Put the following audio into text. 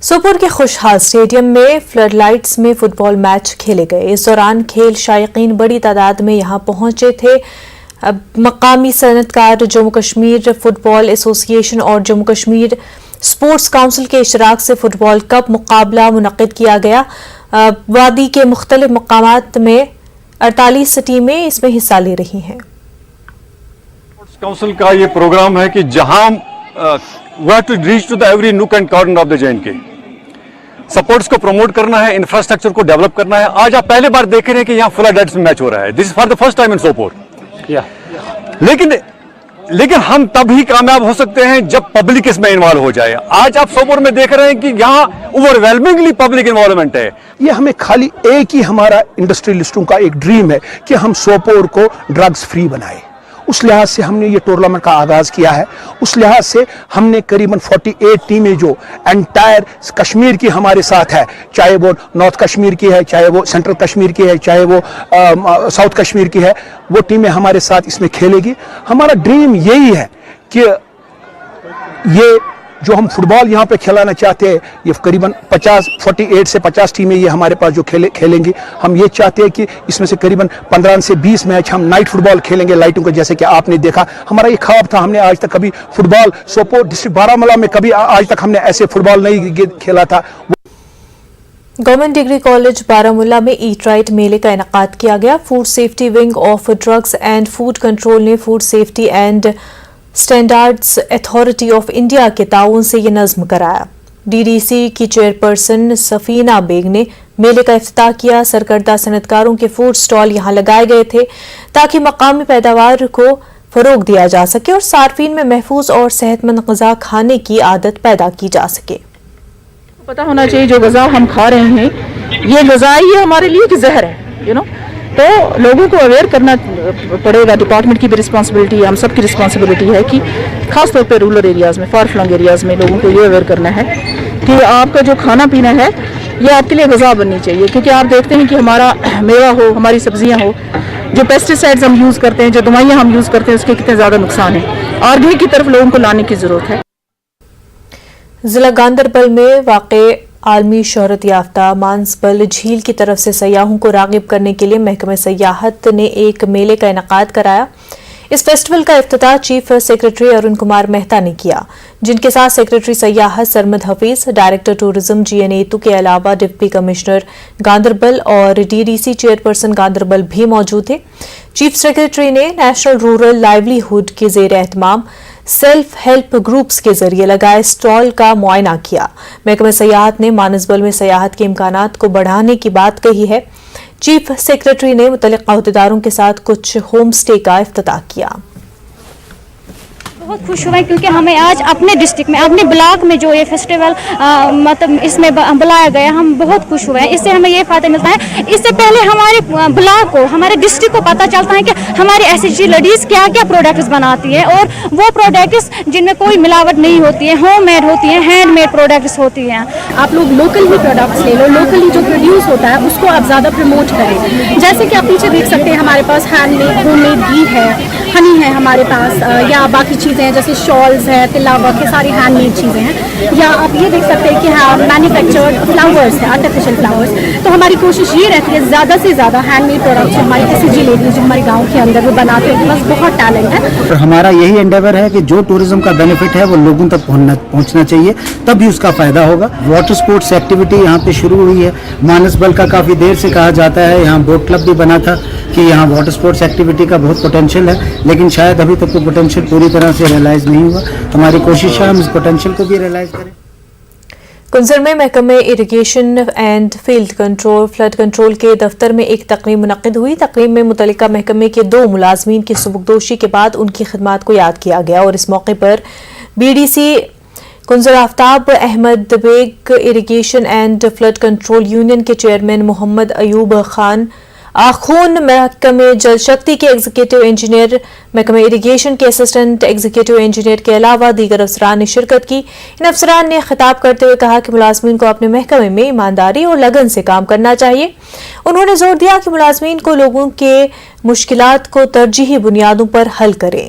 سوپور کے خوشحال اسٹیڈیم میں فلڈ لائٹس میں فٹ بال میچ کھیلے گئے۔ اس دوران کھیل شائقین بڑی تعداد میں یہاں پہنچے تھے۔ مقامی صنعتکار جموں کشمیر فٹ بال ایسوسی ایشن اور جموں کشمیر اسپورٹس کونسل کے اشتراک سے فٹ بال کپ مقابلہ منعقد کیا گیا۔ وادی کے مختلف مقامات میں 48 ٹیمیں اس میں حصہ لے رہی ہیں۔ اسپورٹس کونسل کا یہ پروگرام ہے کہ جہاں we have to reach to the every nook and corner of the J&K. Sports کو پروموٹ کرنا ہے، انفراسٹرکچر کو ڈیولپ کرنا ہے۔ آج آپ پہلے بار دیکھ رہے ہیں کہ یہاں فلڈ لائٹس میں میچ ہو رہا ہے۔ This is for the first time in Sopore. لیکن ہم تب ہی کامیاب ہو سکتے ہیں جب پبلک اس میں انوالو ہو جائے۔ آج آپ سوپور میں دیکھ رہے ہیں کہ یہاں اوور ویلمنگلی پبلک انوالومنٹ ہے۔ یہ ہمیں خالی ایک ہی ہمارا انڈسٹریلسٹوں کا ایک ڈریم ہے کہ ہم سوپور کو ڈرگز فری بنائیں۔ اس لحاظ سے ہم نے یہ ٹورنامنٹ کا آغاز کیا ہے۔ اس لحاظ سے ہم نے قریباً 48 ٹیمیں جو انٹائر کشمیر کی ہمارے ساتھ ہے، چاہے وہ نارتھ کشمیر کی ہے، چاہے وہ سینٹرل کشمیر کی ہے، چاہے وہ ساؤتھ کشمیر کی ہے، وہ ٹیمیں ہمارے ساتھ اس میں کھیلے گی۔ ہمارا ڈریم یہی ہے کہ یہ جو ہم فٹ بال یہاں پہ کھلانا چاہتے ہیں، یہ قریباً 48 سے 50 ٹیمیں یہ ہمارے پاس جو کھیلیں گی۔ ہم یہ چاہتے ہیں کہ اس میں سے قریباً 15 سے 20 میچ ہم نائٹ فٹ بال کھیلیں گے لائٹوں کو، جیسے کہ آپ نے دیکھا۔ ہمارا یہ خواب تھا، ہم نے آج تک کبھی فٹ بال سوپور ڈسٹرکٹ بارہمولہ میں کبھی آج تک ہم نے ایسے فٹ بال نہیں کھیلا تھا۔ گورنمنٹ ڈگری کالج بارہمولہ میں ایٹ رائٹ میلے کا انعقاد کیا گیا۔ Food safety wing of drugs and food control نے food safety and standards authority of India کے تعاون سے یہ نظم کرایا۔ ڈی ڈی سی کی چیئرپرسن سفینہ بیگ نے میلے کا افتتاح کیا۔ سرکردہ صنعتکاروں کے فوڈ سٹال یہاں لگائے گئے تھے تاکہ مقامی پیداوار کو فروغ دیا جا سکے اور صارفین میں محفوظ اور صحت مند غذا کھانے کی عادت پیدا کی جا سکے۔ پتہ ہونا چاہیے جو غذا ہم کھا رہے ہیں یہ غذا یہ ہمارے لیے کہ زہر ہے، تو لوگوں کو اویئر کرنا پڑے گا۔ ڈپارٹمنٹ کی بھی رسپانسبلٹی ہے، ہم سب کی رسپانسبلٹی ہے کہ خاص طور پہ رورل ایریاز میں، فار فلنگ ایریاز میں لوگوں کو یہ اویئر کرنا ہے کہ آپ کا جو کھانا پینا ہے یہ آپ کے لیے غذا بننی چاہیے۔ کیونکہ آپ دیکھتے ہیں کہ ہمارا میوہ ہو، ہماری سبزیاں ہو، جو پیسٹی سائڈز ہم یوز کرتے ہیں، جو دوائیاں ہم یوز کرتے ہیں، اس کے کتنے زیادہ نقصان ہیں۔ آرگینک کی طرف لوگوں کو لانے کی ضرورت ہے۔ ضلع گاندربل میں واقع عالمی شہرت یافتہ مانسبل جھیل کی طرف سے سیاحوں کو راغب کرنے کے لیے محکمہ سیاحت نے ایک میلے کا انعقاد کرایا۔ اس فیسٹیول کا افتتاح چیف سیکرٹری ارون کمار مہتا نے کیا، جن کے ساتھ سیکرٹری سیاحت Sarmad Hafeez, director tourism G N Itoo کے علاوہ ڈپٹی کمشنر گاندربل اور D D C chairperson Ganderbal بھی موجود تھے۔ چیف سیکرٹری نے نیشنل رورل لائیولی ہوڈ کے زیر اہتمام سیلف ہیلپ گروپس کے ذریعے لگائے اسٹال کا معائنہ کیا۔ محکمہ سیاحت نے مانسبل میں سیاحت کے امکانات کو بڑھانے کی بات کہی ہے۔ چیف سیکرٹری نے متعلقہ عہدیداروں کے ساتھ کچھ ہوم اسٹے کا افتتاح کیا۔ بہت خوش ہوئے کیونکہ ہمیں آج اپنے ڈسٹرکٹ میں، اپنے بلاک میں جو یہ فیسٹیول مطلب اس میں بلایا گیا، ہم بہت خوش ہوئے ہیں۔ اس سے ہمیں یہ فائدہ ملتا ہے، اس سے پہلے ہمارے بلاک کو، ہمارے ڈسٹرکٹ کو پتہ چلتا ہے کہ ہماری ایس ایچ جی لیڈیز کیا کیا پروڈکٹس بناتی ہیں، اور وہ پروڈکٹس جن میں کوئی ملاوٹ نہیں ہوتی ہے، ہوم میڈ ہوتی ہیں، ہینڈ میڈ پروڈکٹس ہوتی ہیں۔ آپ لوگ لوکل ہی پروڈکٹس لے لو، لوکلی جو پروڈیوس ہوتا ہے اس کو آپ زیادہ پروموٹ کریں۔ جیسے کہ آپ پیچھے دیکھ سکتے ہیں ہمارے پاس ہینڈ میڈ، ہوم میڈ گھی ہے، ہنی ہے ہمارے پاس، یا باقی چیزیں ہیں جیسے شالز ہے، تلا ورک ہے، ساری ہینڈ میڈ چیزیں ہیں۔ یا آپ یہ دیکھ سکتے ہیں کہ ہاں مینوفیکچرڈ فلاورس ہیں، آرٹیفیشیل فلاورس۔ تو ہماری کوشش یہ رہتی ہے زیادہ سے زیادہ ہینڈ میڈ پروڈکٹس ہماری ایس سی جی لیڈیز جو ہمارے گاؤں کے اندر وہ بناتے ہیں، بس بہت ٹیلنٹ ہے۔ ہمارا یہی انڈیور ہے کہ جو ٹورزم کا بینیفٹ ہے وہ لوگوں تک پہنچنا چاہیے، تب بھی اس کا فائدہ ہوگا۔ واٹر سپورٹس ایکٹیویٹی یہاں پہ شروع ہوئی ہے۔ مانسبل کا کافی دیر سے کہا جاتا ہے، یہاں بوٹ کلب بھی بنا تھا کہ یہاں واٹر سپورٹس ایکٹیویٹی کا بہت پوٹینشیل ہے، لیکن شاید ابھی تک وہ پوٹینشیل پوری طرح سے ریئلائز نہیں ہوا۔ ہماری کوشش ہے ہم اس پوٹینشیل کو بھی ریئلائز کریں۔ کنزر میں محکمہ اریگیشن اینڈ فلڈ کنٹرول کے دفتر میں ایک تقریب منعقد ہوئی۔ تقریب میں متعلقہ محکمے کے 2 ملازمین کی سبکدوشی کے بعد ان کی خدمات کو یاد کیا گیا، اور اس موقع پر B D C Kunzer Aftab Ahmad Baig, irrigation and flood control union کے چیئرمین محمد ایوب خان آخون، محکمہ جل شکتی کے ایگزیکٹو انجینئر، محکمہ اریگیشن کے اسسٹنٹ ایگزیکٹو انجینئر کے علاوہ دیگر افسران نے شرکت کی۔ ان افسران نے خطاب کرتے ہوئے کہا کہ ملازمین کو اپنے محکمے میں ایمانداری اور لگن سے کام کرنا چاہیے۔ انہوں نے زور دیا کہ ملازمین کو لوگوں کے مشکلات کو ترجیحی بنیادوں پر حل کریں۔